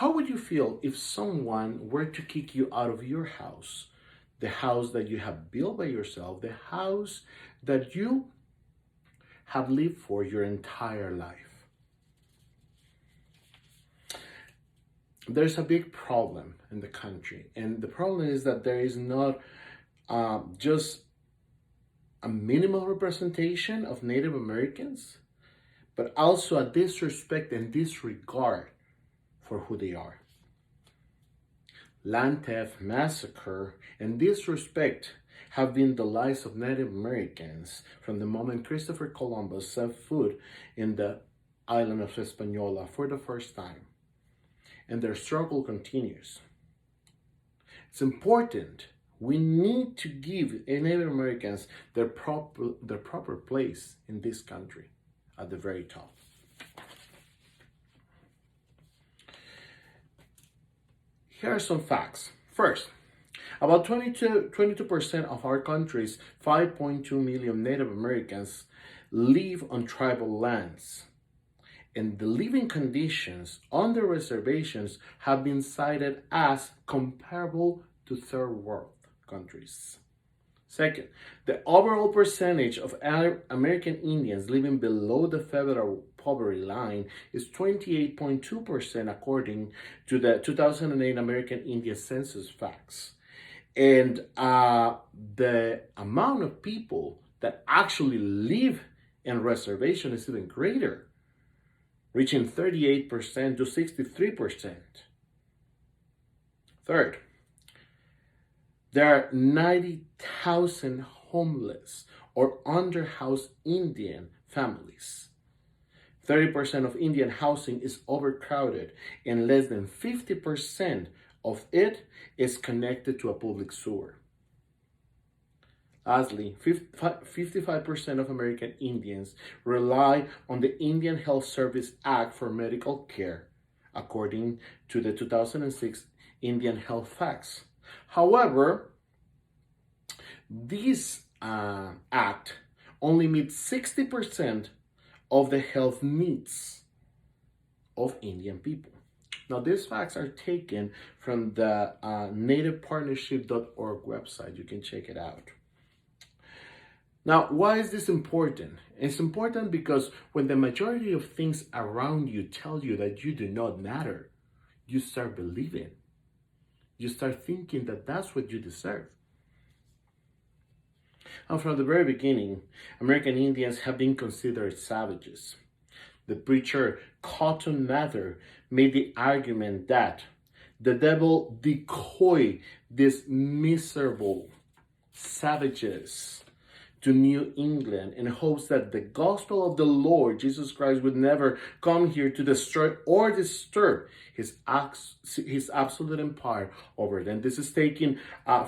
How would you feel if someone were to kick you out of your house, the house that you have built by yourself, the house that you have lived for your entire life? There's a big problem in the country, and the problem is that there is not just a minimal representation of Native Americans, but also a disrespect and disregard for who they are. Land theft, massacre, and disrespect have been the lives of Native Americans from the moment Christopher Columbus set foot in the island of Hispaniola for the first time. And their struggle continues. It's important. We need to give Native Americans their proper place in this country at the very top. Here are some facts. First, about 22% of our country's 5.2 million Native Americans live on tribal lands. And the living conditions on the reservations have been cited as comparable to third world countries. Second, the overall percentage of American Indians living below the federal poverty line is 28.2% according to the 2008 American Indian Census facts. And the amount of people that actually live in reservation is even greater, reaching 38% to 63%. Third, there are 90,000 homeless or underhoused Indian families. 30% of Indian housing is overcrowded, and less than 50% of it is connected to a public sewer. Lastly, 55% of American Indians rely on the Indian Health Service Act for medical care, according to the 2006 Indian Health Facts. However, this act only meets 60% of the health needs of Indian people. Now, these facts are taken from the nativepartnership.org website. You can check it out. Now, why is this important? It's important because when the majority of things around you tell you that you do not matter, you start believing. You start thinking that that's what you deserve. And from the very beginning, American Indians have been considered savages. The preacher Cotton Mather made the argument that the devil decoyed these miserable savages to New England in hopes that the gospel of the Lord Jesus Christ would never come here to destroy or disturb his absolute empire over them. This is taken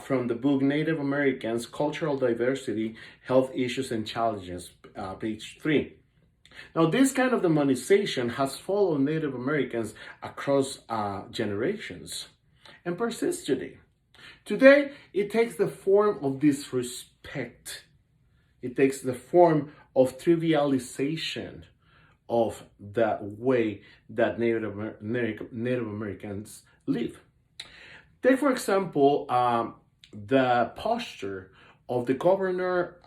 from the book Native Americans, Cultural Diversity, Health Issues and Challenges, page 3. Now, this kind of demonization has followed Native Americans across generations and persists today. Today, it takes the form of disrespect. It takes the form of trivialization of the way that Native Americans live. Take, for example, the posture of the governor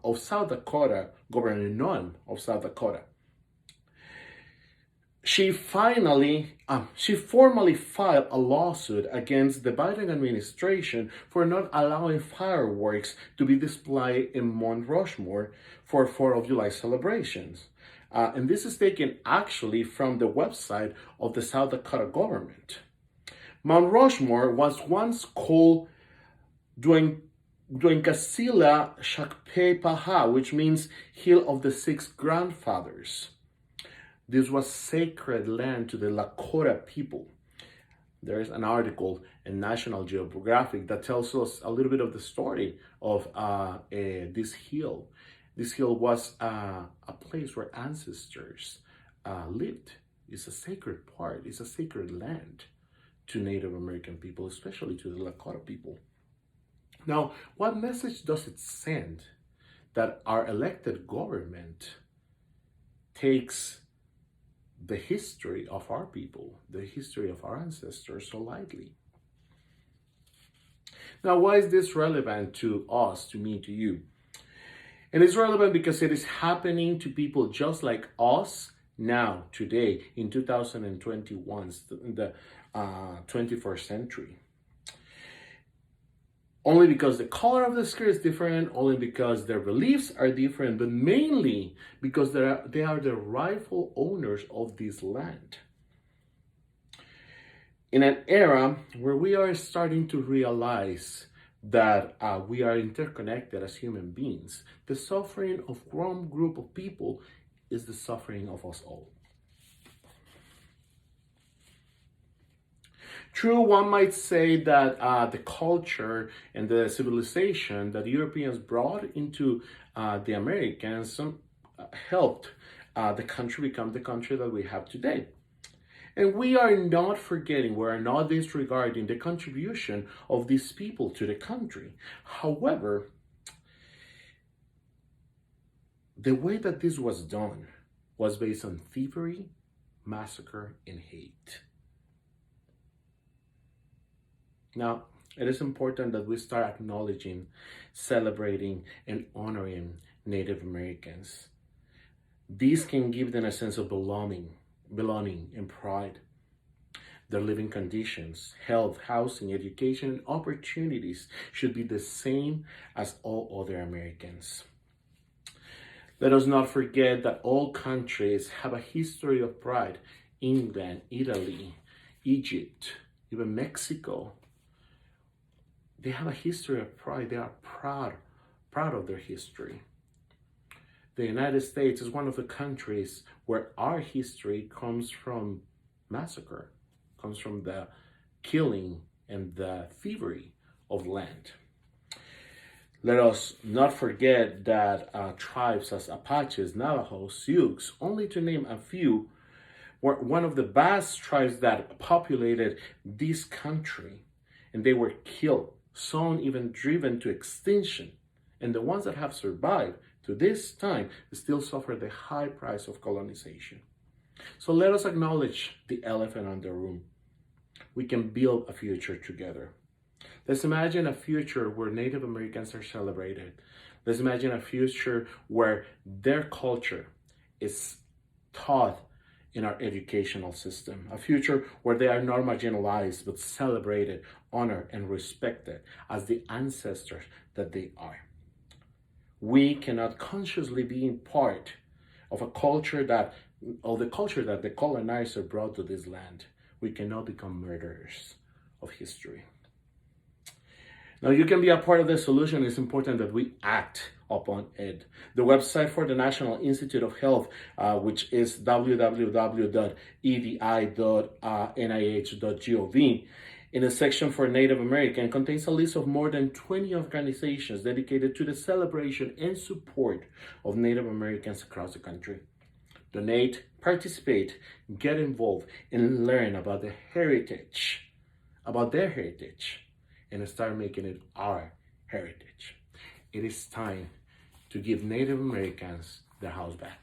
of South Dakota, Governor Nunn of South Dakota. She formally filed a lawsuit against the Biden administration for not allowing fireworks to be displayed in Mount Rushmore for 4th of July celebrations. And this is taken actually from the website of the South Dakota government. Mount Rushmore was once called Dwencasila Shakpe Paha, which means Hill of the Six Grandfathers. This was sacred land to the Lakota people. There is an article in National Geographic that tells us a little bit of the story of this hill. This hill was a place where ancestors lived. It's a sacred part. It's a sacred land to Native American people, especially to the Lakota people. Now, what message does it send that our elected government takes the history of our people, the history of our ancestors so lightly. Now, why is this relevant to us, to me, to you? And it's relevant because it is happening to people just like us now, today, in 2021, in the 21st century. Only because the color of the skin is different, only because their beliefs are different, but mainly because they are the rightful owners of this land. In an era where we are starting to realize that we are interconnected as human beings, the suffering of one group of people is the suffering of us all. True, one might say that the culture and the civilization that Europeans brought into the Americans helped the country become the country that we have today. And we are not forgetting, we are not disregarding the contribution of these people to the country. However, the way that this was done was based on thievery, massacre, and hate. Now, it is important that we start acknowledging, celebrating, and honoring Native Americans. These can give them a sense of belonging and pride. Their living conditions, health, housing, education, and opportunities should be the same as all other Americans. Let us not forget that all countries have a history of pride. England, Italy, Egypt, even Mexico. They have a history of pride. They are proud of their history. The United States is one of the countries where our history comes from massacre, comes from the killing and the thievery of land. Let us not forget that tribes as Apaches, Navajos, Sioux, only to name a few, were one of the vast tribes that populated this country, and they were killed, some even driven to extinction. And the ones that have survived to this time still suffer the high price of colonization. So let us acknowledge the elephant in the room. We can build a future together. Let's imagine a future where Native Americans are celebrated. Let's imagine a future where their culture is taught in our educational system. A future where they are not marginalized, but celebrated, honored, and respected as the ancestors that they are. We cannot consciously be part of the culture that the colonizer brought to this land. We cannot become murderers of history. Now, you can be a part of the solution. It's important that we act upon it. The website for the National Institute of Health, which is www.edi.nih.gov, in the section for Native American, contains a list of more than 20 organizations dedicated to the celebration and support of Native Americans across the country. Donate, participate, get involved, and learn about their heritage, and start making it our heritage. It is time to give Native Americans their house back.